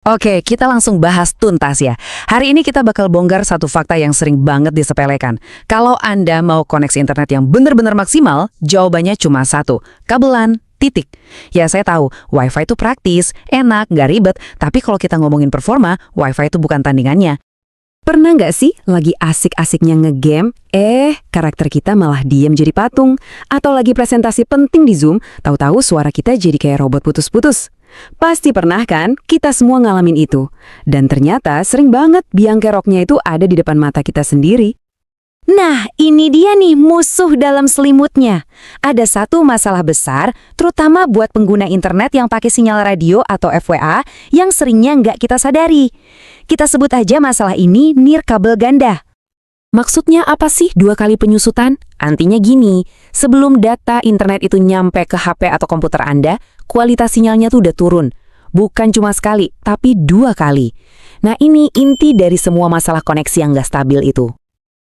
Oke, kita langsung bahas tuntas ya. Hari ini kita bakal bongkar satu fakta yang sering banget disepelekan. Kalau Anda mau koneksi internet yang benar-benar maksimal, jawabannya cuma satu, kabelan, titik. Ya saya tahu, WiFi itu praktis, enak, nggak ribet, tapi kalau kita ngomongin performa, WiFi itu bukan tandingannya. Pernah nggak sih lagi asik-asiknya ngegame, karakter kita malah diem jadi patung? Atau lagi presentasi penting di Zoom, tahu-tahu suara kita jadi kayak robot putus-putus? Pasti pernah kan? Kita semua ngalamin itu. Dan ternyata sering banget biang keroknya itu ada di depan mata kita sendiri. Nah, ini dia nih musuh dalam selimutnya. Ada satu masalah besar, terutama buat pengguna internet yang pakai sinyal radio atau FWA yang seringnya nggak kita sadari. Kita sebut aja masalah ini nirkabel ganda. Maksudnya apa sih 2 kali penyusutan? Artinya gini, sebelum data internet itu nyampe ke HP atau komputer Anda, kualitas sinyalnya tuh udah turun. Bukan cuma sekali, tapi 2 kali. Nah ini inti dari semua masalah koneksi yang nggak stabil itu.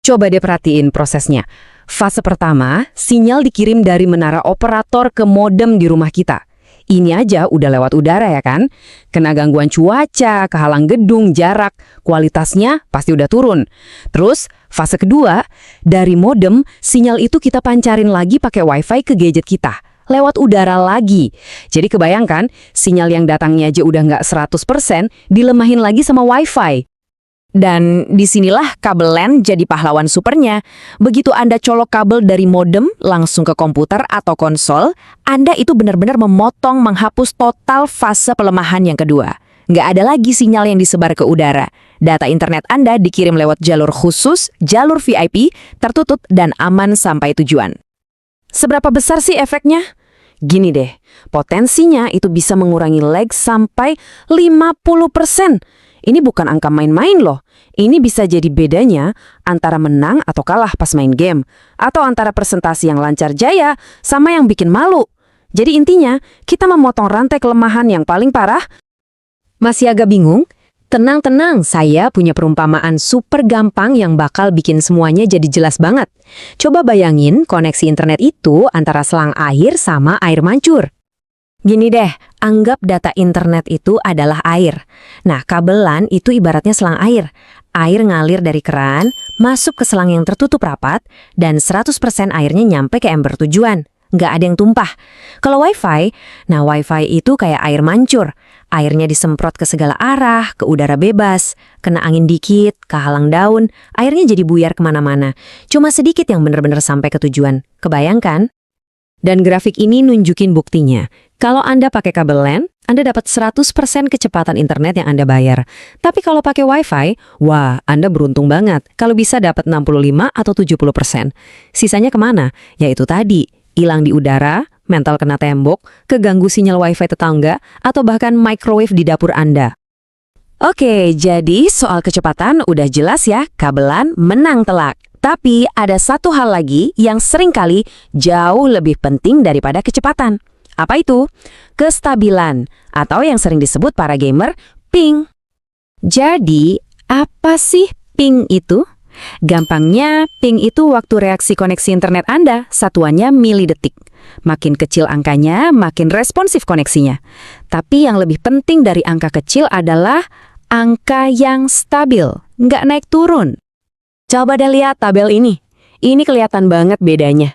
Coba deh perhatiin prosesnya. Fase pertama, sinyal dikirim dari menara operator ke modem di rumah kita. Ini aja udah lewat udara ya kan? Kena gangguan cuaca, kehalang gedung, jarak, kualitasnya pasti udah turun. Terus, fase kedua, dari modem, sinyal itu kita pancarin lagi pakai WiFi ke gadget kita. Lewat udara lagi. Jadi kebayangkan, sinyal yang datangnya aja udah nggak 100%, dilemahin lagi sama WiFi. Dan disinilah kabel LAN jadi pahlawan supernya. Begitu Anda colok kabel dari modem langsung ke komputer atau konsol, Anda itu benar-benar memotong, menghapus total fase pelemahan yang kedua. Nggak ada lagi sinyal yang disebar ke udara. Data internet Anda dikirim lewat jalur khusus, jalur VIP, tertutup dan aman sampai tujuan. Seberapa besar sih efeknya? Gini deh, potensinya itu bisa mengurangi lag sampai 50%. Ini bukan angka main-main loh. Ini bisa jadi bedanya antara menang atau kalah pas main game. Atau antara presentasi yang lancar jaya sama yang bikin malu. Jadi intinya, kita memotong rantai kelemahan yang paling parah. Masih agak bingung? Tenang-tenang, saya punya perumpamaan super gampang yang bakal bikin semuanya jadi jelas banget. Coba bayangin koneksi internet itu antara selang air sama air mancur. Gini deh, anggap data internet itu adalah air. Nah, kabel LAN itu ibaratnya selang air. Air ngalir dari keran, masuk ke selang yang tertutup rapat, dan 100% airnya nyampe ke ember tujuan. Nggak ada yang tumpah. Kalau WiFi, nah WiFi itu kayak air mancur. Airnya disemprot ke segala arah, ke udara bebas, kena angin dikit, kehalang daun, airnya jadi buyar kemana-mana. Cuma sedikit yang benar-benar sampai ke tujuan. Kebayangkan? Dan grafik ini nunjukin buktinya. Kalau Anda pakai kabel LAN, Anda dapat 100% kecepatan internet yang Anda bayar. Tapi kalau pakai WiFi, wah, Anda beruntung banget kalau bisa dapat 65 atau 70%. Sisanya kemana? Yaitu tadi, hilang di udara, mental kena tembok, keganggu sinyal WiFi tetangga, atau bahkan microwave di dapur Anda. Oke, jadi soal kecepatan udah jelas ya, kabelan menang telak. Tapi ada satu hal lagi yang seringkali jauh lebih penting daripada kecepatan. Apa itu? Kestabilan, atau yang sering disebut para gamer, ping. Jadi, apa sih ping itu? Gampangnya, ping itu waktu reaksi koneksi internet Anda, satuannya milidetik. Makin kecil angkanya, makin responsif koneksinya. Tapi yang lebih penting dari angka kecil adalah angka yang stabil, nggak naik turun. Coba deh lihat tabel ini. Ini kelihatan banget bedanya.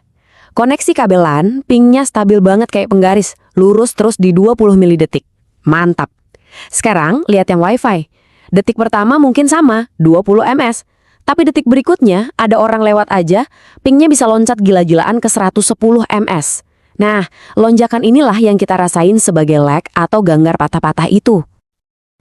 Koneksi kabel LAN, pingnya stabil banget kayak penggaris, lurus terus di 20 milidetik. Mantap. Sekarang lihat yang WiFi. Detik pertama mungkin sama, 20 ms. Tapi detik berikutnya ada orang lewat aja, pingnya bisa loncat gila-gilaan ke 110 ms. Nah, lonjakan inilah yang kita rasain sebagai lag atau ganggar patah-patah itu.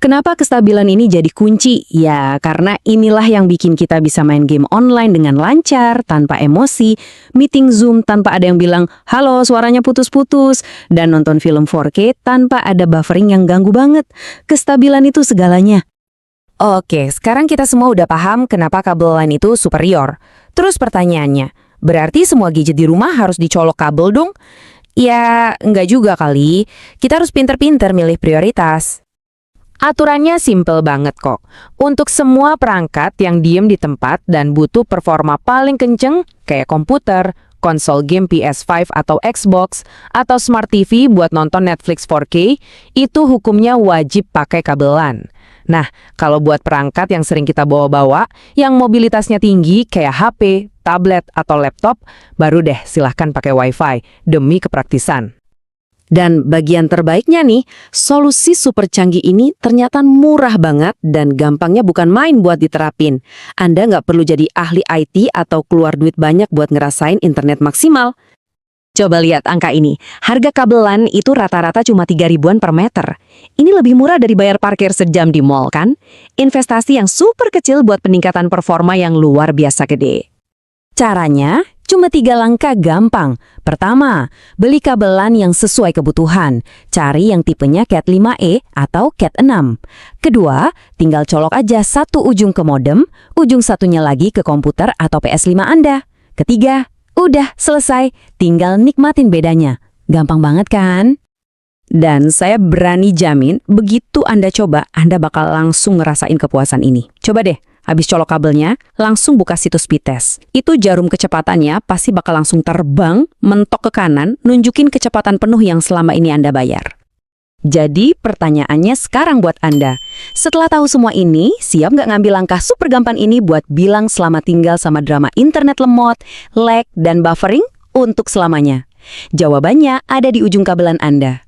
Kenapa kestabilan ini jadi kunci? Ya, karena inilah yang bikin kita bisa main game online dengan lancar, tanpa emosi, meeting Zoom tanpa ada yang bilang, halo suaranya putus-putus, dan nonton film 4K tanpa ada buffering yang ganggu banget. Kestabilan itu segalanya. Oke, sekarang kita semua udah paham kenapa kabel LAN itu superior. Terus pertanyaannya, berarti semua gadget di rumah harus dicolok kabel dong? Ya, enggak juga kali. Kita harus pinter-pinter milih prioritas. Aturannya simple banget kok. Untuk semua perangkat yang diem di tempat dan butuh performa paling kenceng, kayak komputer, konsol game PS5 atau Xbox, atau Smart TV buat nonton Netflix 4K, itu hukumnya wajib pakai kabelan. Nah, kalau buat perangkat yang sering kita bawa-bawa, yang mobilitasnya tinggi kayak HP, tablet, atau laptop, baru deh silahkan pakai Wi-Fi demi kepraktisan. Dan bagian terbaiknya nih, solusi super canggih ini ternyata murah banget dan gampangnya bukan main buat diterapin. Anda nggak perlu jadi ahli IT atau keluar duit banyak buat ngerasain internet maksimal. Coba lihat angka ini, harga kabelan itu rata-rata cuma 3 ribuan per meter. Ini lebih murah dari bayar parkir sejam di mall kan? Investasi yang super kecil buat peningkatan performa yang luar biasa gede. Caranya, cuma 3 langkah gampang. Pertama, beli kabelan yang sesuai kebutuhan. Cari yang tipenya Cat 5e atau Cat 6. Kedua, tinggal colok aja satu ujung ke modem, ujung satunya lagi ke komputer atau PS5 Anda. Ketiga, udah selesai, tinggal nikmatin bedanya. Gampang banget kan? Dan saya berani jamin, begitu Anda coba, Anda bakal langsung ngerasain kepuasan ini. Coba deh, habis colok kabelnya, langsung buka situs Speedtest. Itu jarum kecepatannya pasti bakal langsung terbang, mentok ke kanan, nunjukin kecepatan penuh yang selama ini Anda bayar. Jadi pertanyaannya sekarang buat Anda. Setelah tahu semua ini, siap nggak ngambil langkah super gampang ini buat bilang selamat tinggal sama drama internet lemot, lag, dan buffering untuk selamanya? Jawabannya ada di ujung kabelan Anda.